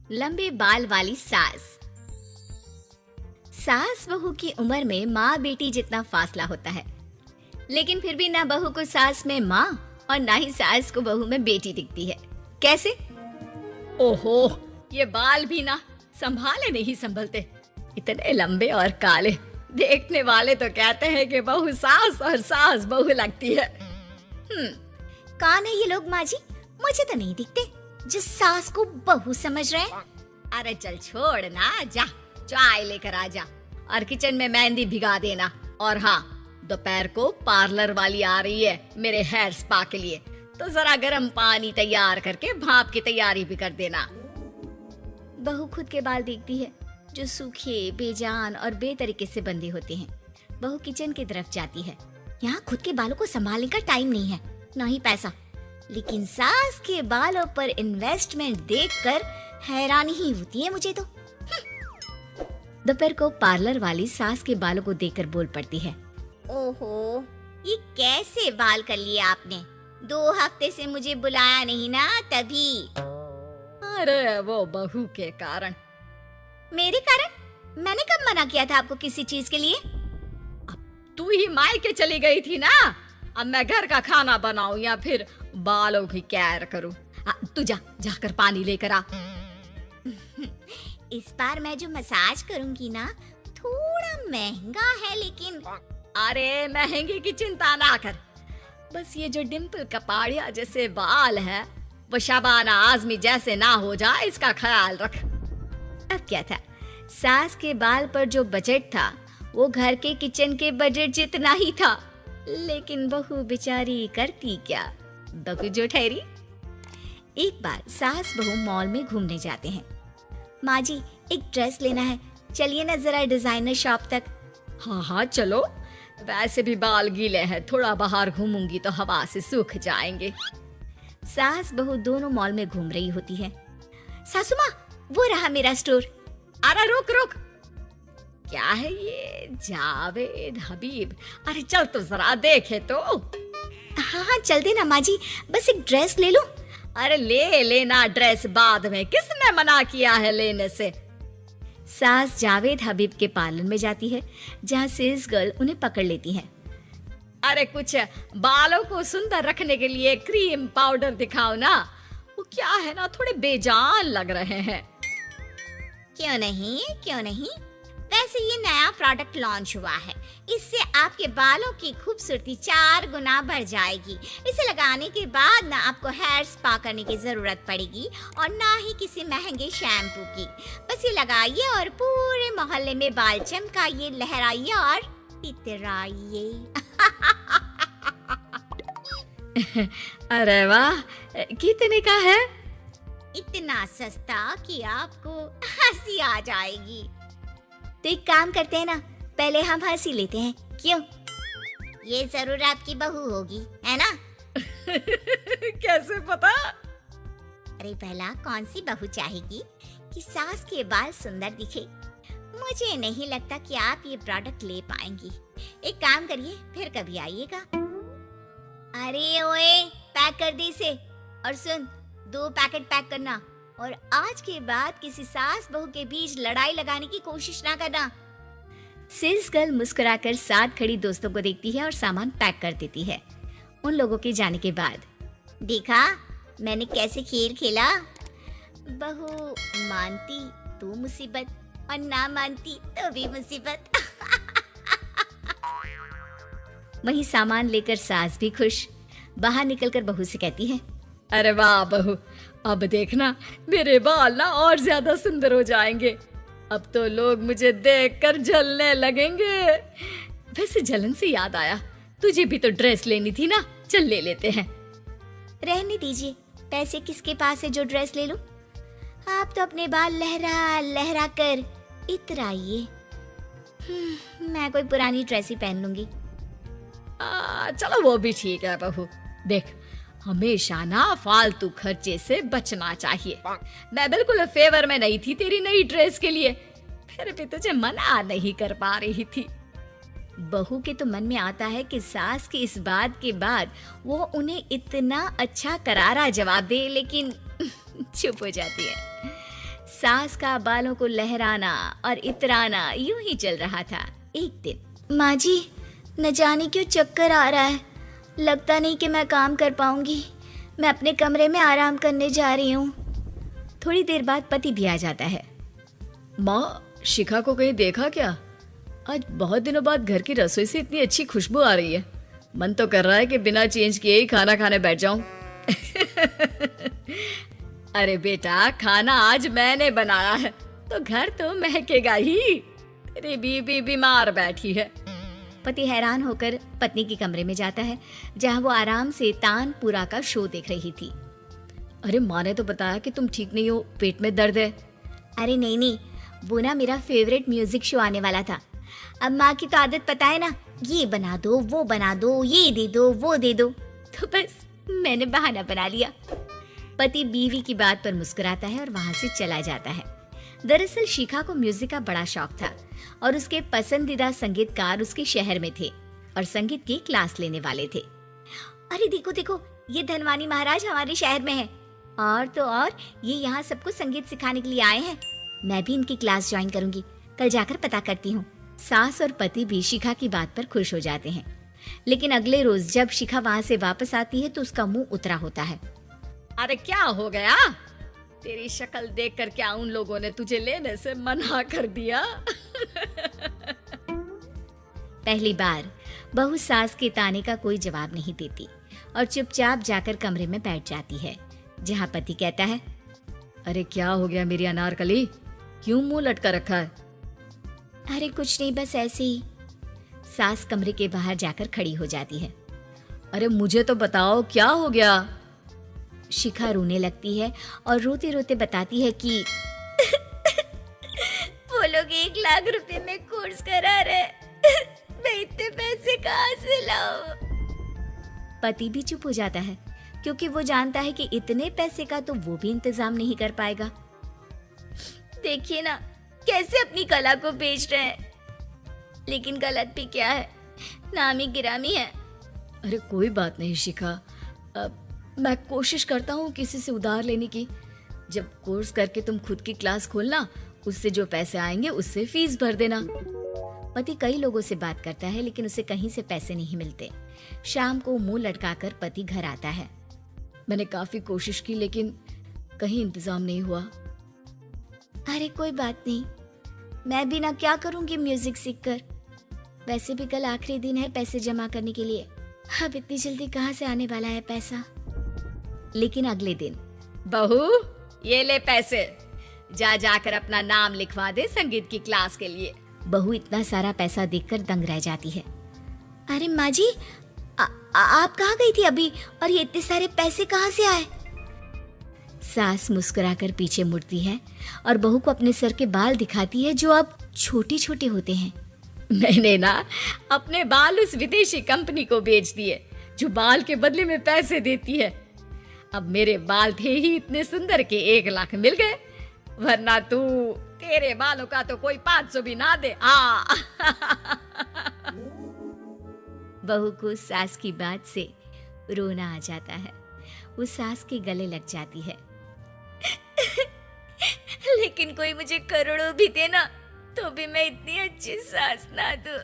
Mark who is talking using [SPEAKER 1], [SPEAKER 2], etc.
[SPEAKER 1] लंबे बाल वाली सास। सास बहू की उम्र में माँ बेटी जितना फासला होता है, लेकिन फिर भी ना बहू को सास में माँ और ना ही सास को बहू में बेटी दिखती है। कैसे? ओहो, ये बाल भी ना संभाले नहीं संभलते, इतने लंबे और काले। देखने वाले तो कहते हैं कि बहू सास और सास बहू लगती है। कौन है ये लोग माँ जी? मुझे तो नहीं दिखते जिस सास को बहू समझ रहे हैं। अरे चल छोड़ ना, जा चाय लेकर आ जा और किचन में मेहंदी भिगा देना। और हाँ, दोपहर को पार्लर वाली आ रही है मेरे हेयर स्पा के लिए, तो जरा गर्म पानी तैयार करके भाप की तैयारी भी कर देना। बहू खुद के बाल देखती है जो सूखे, बेजान और बेतरीके से बंधे होते हैं। बहू किचन की तरफ जाती है। यहाँ खुद के बालों को संभालने का टाइम नहीं है, ना ही पैसा, लेकिन सास के बालों पर इन्वेस्टमेंट देखकर हैरानी ही होती है मुझे तो। दोपहर को पार्लर वाली सास के बालों को देखकर बोल पड़ती है, ओहो, ये कैसे बाल कर लिए आपने? 2 हफ्ते से मुझे बुलाया नहीं ना, तभी। अरे वो बहू के कारण। मेरे कारण? मैंने कब मना किया था आपको किसी चीज के लिए? अब तू ही मायके चली गई थी ना, अब मैं घर का खाना बनाऊं या फिर बालों की केयर करूं? तू जाकर पानी लेकर आ। इस बार मैं जो मसाज करूंगी ना, थोड़ा महंगा है, लेकिन अरे महंगे की चिंता ना कर, बस ये जो डिम्पल कपाड़िया जैसे बाल है वो शबाना आजमी जैसे ना हो जाए, इसका ख्याल रख। अब क्या था, सास के बाल पर जो बजट था वो घर के किचन के बजट जितना ही था, लेकिन बहू बेचारी करती क्या, बहू जो ठहरी। एक बार सास बहू मॉल में घूमने जाते हैं। माँ जी, एक ड्रेस लेना है, चलिए ना जरा डिजाइनर शॉप तक। हाँ चलो, वैसे भी बाल गीले हैं, थोड़ा बाहर घूमूंगी तो हवा से सूख जाएंगे। सास बहू दोनों मॉल में घूम रही होती है। सासू माँ, वो रहा मेरा स्टोर। अरे रुक, क्या है ये? जावेद हबीब। अरे चल तो जरा देखे तो। हाँ चल देना माँ जी, बस एक ड्रेस ले लो। अरे ले लेना ड्रेस बाद में, किसने मना किया है लेने से? सास जावेद हबीब के पार्लर में जाती है, जहाँ सेल्स गर्ल उन्हें पकड़ लेती है। अरे कुछ बालों को सुंदर रखने के लिए क्रीम पाउडर दिखाओ ना, वो क्या है ना, थोड़े बेजान लग रहे हैं। क्यों नहीं, वैसे ये नया प्रोडक्ट लॉन्च हुआ है, इससे आपके बालों की खूबसूरती 4 गुना बढ़ जाएगी। इसे लगाने के बाद ना आपको हेयर स्पा करने की जरूरत पड़ेगी और ना ही किसी महंगे शैम्पू की। बस ये लगाइए और पूरे मोहल्ले में बाल चमकाइए, लहराइए और इतराइए। अरे वाह, कितने का है? इतना सस्ता कि आपको हंसी आ जाएगी। तो एक काम करते हैं ना, पहले हम हंसी लेते हैं, क्यों? ये जरूर आपकी बहू होगी, है ना? कैसे पता? अरे भला कौन सी बहू चाहेगी कि सास के बाल सुंदर दिखे? मुझे नहीं लगता कि आप ये प्रोडक्ट ले पाएंगी। एक काम करिए, फिर कभी आइएगा। अरे ओए, पैक कर दी इसे, और सुन, 2 पैकेट पैक करना, और आज के बाद किसी सास बहू के बीच लड़ाई लगाने की कोशिश ना करना। सेल्स गर्ल मुस्कुराकर साथ खड़ी दोस्तों को देखती है और सामान पैक कर देती है। उन लोगों के जाने के बाद, देखा मैंने कैसे खेल खेला? बहू मानती तो मुसीबत, और ना मानती तो भी मुसीबत। वहीं सामान लेकर सास भी खुश बाहर निकलकर बहू से कहती है, अरे वाह बहू, अब देखना मेरे बाल ना और ज्यादा सुंदर हो जाएंगे। अब तो लोग मुझे देखकर जलने लगेंगे। वैसे जलन से याद आया, तुझे भी तो ड्रेस लेनी थी ना, चल ले लेते हैं। रहने दीजिए, पैसे किसके पास है जो ड्रेस ले लो? आप तो अपने बाल लहरा लहरा कर इतराइए। मैं कोई पुरानी ड्रेस ही पहन लूंगी। चलो वो भी ठीक है बहू, देख हमेशा ना फालतू खर्चे से बचना चाहिए। मैं बिल्कुल फेवर में नहीं थी तेरी नई ड्रेस के लिए, फिर भी तुझे मना नहीं कर पा रही थी। बहू के तो मन में आता है कि सास की इस बात के बाद वो उन्हें इतना अच्छा करारा जवाब दे, लेकिन चुप हो जाती है। सास का बालों को लहराना और इतराना यूं ही चल रहा था। एक दिन, माँ जी, न जाने क्यों चक्कर आ रहा है, लगता नहीं कि मैं काम कर पाऊंगी, मैं अपने कमरे में आराम करने जा रही हूँ। थोड़ी देर बाद पति भी आ जाता है।
[SPEAKER 2] माँ, शिखा को कहीं देखा क्या? आज बहुत दिनों बाद घर की रसोई से इतनी अच्छी खुशबू आ रही है। मन तो कर रहा है कि बिना चेंज किए ही खाना खाने बैठ जाऊं।
[SPEAKER 1] अरे बेटा, खाना आज मैंने बनाया है तो घर तो महकेगा ही। तेरी बीबी बीमार बैठी है। पति हैरान होकर पत्नी के कमरे में जाता है, जहां वो आराम से तानपुरा का शो देख रही थी।
[SPEAKER 2] अरे, माँ ने तो बताया कि तुम ठीक नहीं हो, पेट में दर्द है।
[SPEAKER 1] अरे नहीं नहीं, वो ना मेरा फेवरेट म्यूजिक शो आने वाला था। अब माँ की तो आदत पता है ना, ये बना दो, वो बना दो, ये दे दो, वो दे दो, तो बस मैंने बहाना बना लिया। पति बीवी की बात पर मुस्कुराता है और वहां से चला जाता है। दरअसल शिखा को म्यूजिक का बड़ा शौक था और उसके पसंदीदा संगीतकार उसके शहर में थे और संगीत की क्लास लेने वाले थे। अरे देखो देखो, ये धनवानी महाराज हमारे शहर में है, और तो और ये यहाँ सबको संगीत सिखाने के लिए आए हैं। मैं भी इनकी क्लास ज्वाइन करूंगी, कल जाकर पता करती हूँ। सास और पति भी शिखा की बात पर खुश हो जाते हैं, लेकिन अगले रोज जब शिखा वहाँ से वापस आती है तो उसका मुंह उतरा होता है।
[SPEAKER 2] अरे क्या हो गया? तेरी शक्ल देखकर क्या उन लोगों ने तुझे लेने से मना कर दिया?
[SPEAKER 1] पहली बार बहू सास के ताने का कोई जवाब नहीं देती और चुपचाप जाकर कमरे में बैठ जाती है, जहाँ पति कहता है,
[SPEAKER 2] अरे क्या हो गया मेरी अनारकली, क्यों मुंह लटका रखा है?
[SPEAKER 1] अरे कुछ नहीं, बस ऐसे ही। सास कमरे के बाहर जाकर खड़ी हो जाती है।
[SPEAKER 2] अरे मुझे तो बताओ, क्या हो गया?
[SPEAKER 1] शिखा रोने लगती है और रोते रोते बताती है कि वो लोग 1 लाख रुपए में कोर्स करा रहे, मैं इतने पैसे कहाँ से लाऊं? पति भी चुप हो जाता है, क्योंकि वो जानता है कि इतने पैसे का तो वो भी इंतजाम नहीं कर पाएगा। देखिए ना, कैसे अपनी कला को बेच रहे हैं, लेकिन गलत भी क्या है, नामी गिरामी है।
[SPEAKER 2] अरे कोई बात नहीं शिखा, मैं कोशिश करता हूँ किसी से उधार लेने की। जब कोर्स करके तुम खुद की क्लास खोलना, उससे जो पैसे आएंगे उससे फीस भर देना।
[SPEAKER 1] पति कई लोगों से बात करता है, लेकिन उसे कहीं से पैसे नहीं मिलते। शाम को मुंह लटकाकर पति घर आता है।
[SPEAKER 2] मैंने काफी कोशिश की, लेकिन कहीं इंतजाम नहीं हुआ।
[SPEAKER 1] अरे कोई बात नहीं, मैं भी ना क्या करूंगी म्यूजिक सीखकर। वैसे भी कल आखिरी दिन है पैसे जमा करने के लिए, अब इतनी जल्दी कहाँ से आने वाला है पैसा। लेकिन अगले दिन,
[SPEAKER 2] बहू ये ले पैसे, जा जाकर अपना नाम लिखवा दे संगीत की क्लास के लिए।
[SPEAKER 1] बहू इतना सारा पैसा देखकर दंग रह जाती है। अरे माँ जी, आप कहाँ गई थी अभी, और ये इतने सारे पैसे कहाँ से आए? सास मुस्कुराकर पीछे मुड़ती है और बहू को अपने सर के बाल दिखाती है, जो अब छोटे छोटे होते हैं।
[SPEAKER 2] मैंने ना अपने बाल उस विदेशी कंपनी को बेच दिए, जो बाल के बदले में पैसे देती है। अब मेरे बाल थे ही इतने सुंदर के 1 लाख मिल गए, वरना तेरे बालों का तो कोई 500 भी ना दे।
[SPEAKER 1] बहू को सास की बात से रोना आ जाता है। वो सास के गले लग जाती है। लेकिन कोई मुझे करोड़ों भी दे ना, तो भी मैं इतनी अच्छी सास ना दूं।